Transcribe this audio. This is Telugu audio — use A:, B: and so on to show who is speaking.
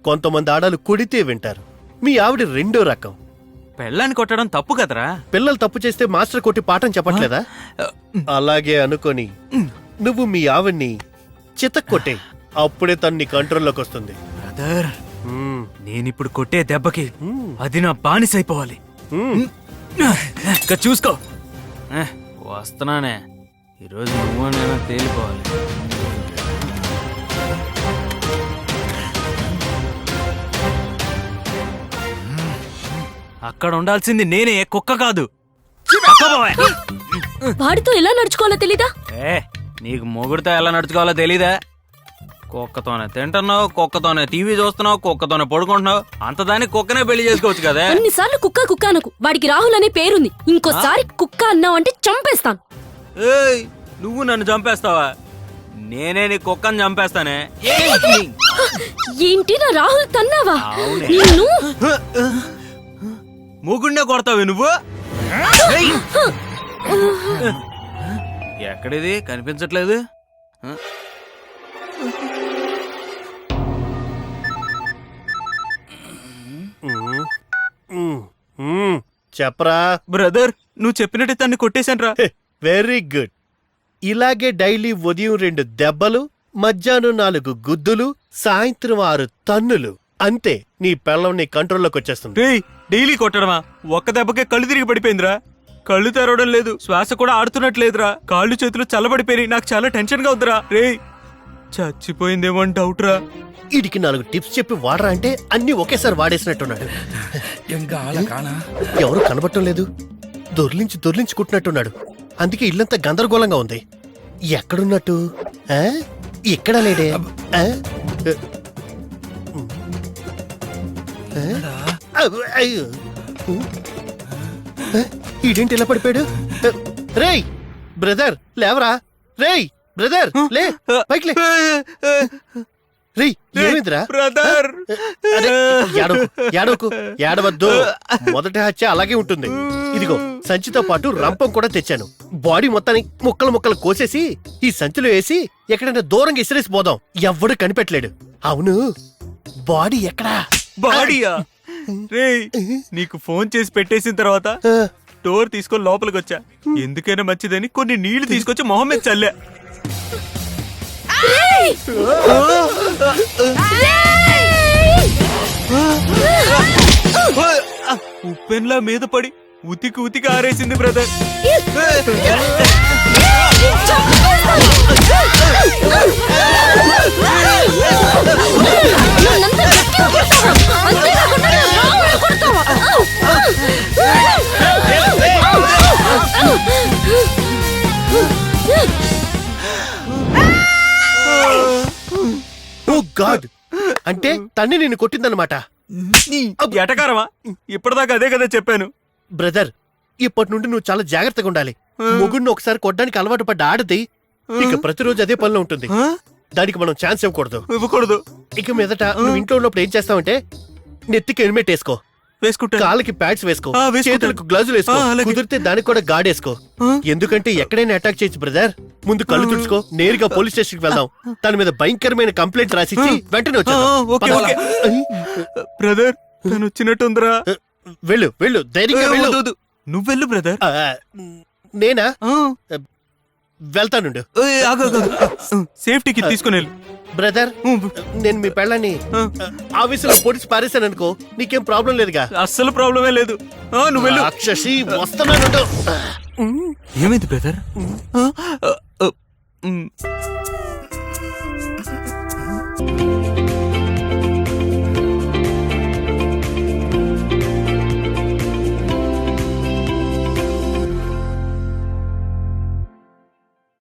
A: కొంతమంది ఆడాలు కొడితే వింటారు. మీ ఆవిడ రెండో రకం.
B: పెళ్ళాన్ని కొట్టడం తప్పు కదరా.
A: పిల్లలు తప్పు చేస్తే మాస్టర్ కొట్టి పాఠం చెప్పట్లేదా? అలాగే అనుకొని నువ్వు మీ ఆవిడ్ని చితక్కొట్టే, అప్పుడే తన్ని కంట్రోల్లోకి వస్తుంది.
B: బ్రదర్, నేనిప్పుడు కొట్టే దెబ్బకి అది నా బానిసైపోవాలి. చూసుకో, వస్తున్నానే. ఈరోజు నువ్వు నేను తేలిపోవాలి. అక్కడ ఉండాల్సింది నేనే, కుక్క కాదు.
C: వాడితో ఎలా నడుచుకోవాలో తెలీదా?
B: నీకు మొగుడితో ఎలా నడుచుకోవాలో తెలీదా? కుక్కతోనే తింటున్నావు, కుక్కతోనే టీవీ చూస్తున్నావు, కుక్కతోనే పడుకుంటున్నావు. అంతదాన్ని కుక్కనే పెళ్లి చేసుకోవచ్చు కదా.
C: అన్నిసార్లు కుక్క కుక్క అనకు. వాడికి రాహుల్ అనే పేరుంది. ఇంకోసారి కుక్క అన్నావు అంటే చంపేస్తాను.
B: ఏయ్, నువ్వు నన్ను చంపేస్తావా? నేనే నీ కుక్కని చంపేస్తానే.
C: ఏంటి, నా రాహుల్ తన్నావా?
B: మొగుడినే కొడతావే నువ్వు? ఎక్కడిది కనిపించట్లేదు?
A: చెప్పరా
B: బ్రదర్, నువ్వు చెప్పినట్టు తన్ని కొట్టేశాన్రా.
A: Very good. ఇలాగే డైలీ ఉదయం 2 దెబ్బలు, మధ్యాహ్నం 4 గుద్దులు, సాయంత్రం 6 తన్నులు. అంతే, నీ పెళ్ళం నీ కంట్రోల్లోకి వచ్చేస్తుంది.
B: డైలీ కొట్టడమా? ఒక్క దెబ్బకే కళ్ళు తిరిగి పడిపోయిందిరా. కళ్ళు తెరవడం లేదు, శ్వాస కూడా ఆడుతున్నట్లేదురా. కాళ్ళు చేతులు చల్లబడిపోయి నాకు చాలా టెన్షన్ గా ఉందిరా. చచ్చిపోయిందేమో అని డౌట్ రా.
A: వీడికి 4 టిప్స్ చెప్పి వాడరా అంటే అన్ని ఒకేసారి వాడేసినట్టున్నాడు. ఎవరు కనబడటం లేదు, దొర్లించి కుట్టినట్టున్నాడు. అందుకే ఇల్లంతా గందరగోళంగా ఉంది. ఎక్కడున్నట్టు? ఇక్కడ లేడే. ఈడేంటి ఇలా పడిపోయాడు? రేయ్ బ్రదర్, లేవరా. రేయ్ బ్రదర్, లే, పైకి లే. రేయ్, ఏమైందిరా
B: బ్రదర్?
A: ఏడవద్దు. మొదటి హత్య అలాగే ఉంటుంది. ఇదిగో సంచితో పాటు రంపం కూడా తెచ్చాను. బాడీ మొత్తాన్ని ముక్కలు కోసేసి ఈ సంచిలో వేసి ఎక్కడైనా దూరంగా ఇసిరేసి పోదాం. ఎవ్వడు కనిపెట్టలేడు. అవును, బాడీ ఎక్కడా?
B: బాడీయా? రేయ్, నీకు ఫోన్ చేసి పెట్టేసిన తర్వాత డోర్ తీసుకొని లోపలికి వచ్చా. ఎందుకైనా మంచిదని కొన్ని నీళ్లు తీసుకొచ్చి మొహం మీద చల్లే. ఉప్పెన్లా మీద పడి ఉతికి ఆరేసింది బ్రదర్.
A: ఓ గాడ్, అంటే తన్ని నిన్ను కొట్టిందనమాట.
B: ఎటకారమా? ఇప్పటిదాకా అదే కదా చెప్పాను.
A: బ్రదర్, ఇప్పటి నుండి నువ్వు చాలా జాగ్రత్తగా ఉండాలి. మొగుడిని ఒకసారి కొట్టడానికి అలవాటు పడ్డ ఆడది ఇక ప్రతిరోజు అదే పనిలో ఉంటుంది. దానికి మనం ఛాన్స్ ఇవ్వకూడదు. ఇక మీదట నువ్వు ఇంట్లో ఉన్నప్పుడు ఏం చేస్తావంటే నెత్తికి హెల్మెట్ వేసుకో, కాళ్ళకి ప్యాడ్స్ వేసుకో, చేతులకు గ్లౌజులు వేసుకో, కుదిరితే దానికి కూడా గార్డ్ వేసుకో. ఎందుకంటే ఎక్కడైనా అటాక్ చేయొచ్చు బ్రదర్. ముందు కళ్ళు తుడుచుకో, నేరుగా పోలీస్ స్టేషన్ కి వెళ్దాం. దాని మీద భయంకరమైన కంప్లైంట్ రాసిచ్చి వెంటనే వచ్చా.
B: బ్రదర్, తను వచ్చినట్టుందిరా.
A: వెళ్ళు, ధైర్యంగా వెళ్ళు.
B: నువ్వెళ్ళు బ్రదర్.
A: నేనా? వెళ్తానుండు.
B: సేఫ్టీకి తీసుకుని వెళ్ళు
A: బ్రదర్. నేను మీ పెళ్ళని ఆఫీసులో పొడిచి పారేశాను అనుకో, నీకేం ప్రాబ్లం లేదుగా?
B: అస్సలు ప్రాబ్లమే లేదు. నువ్వు వెళ్ళు.
A: రాక్షసి, వస్తున్నాను.
B: ఏమైంది బ్రదర్?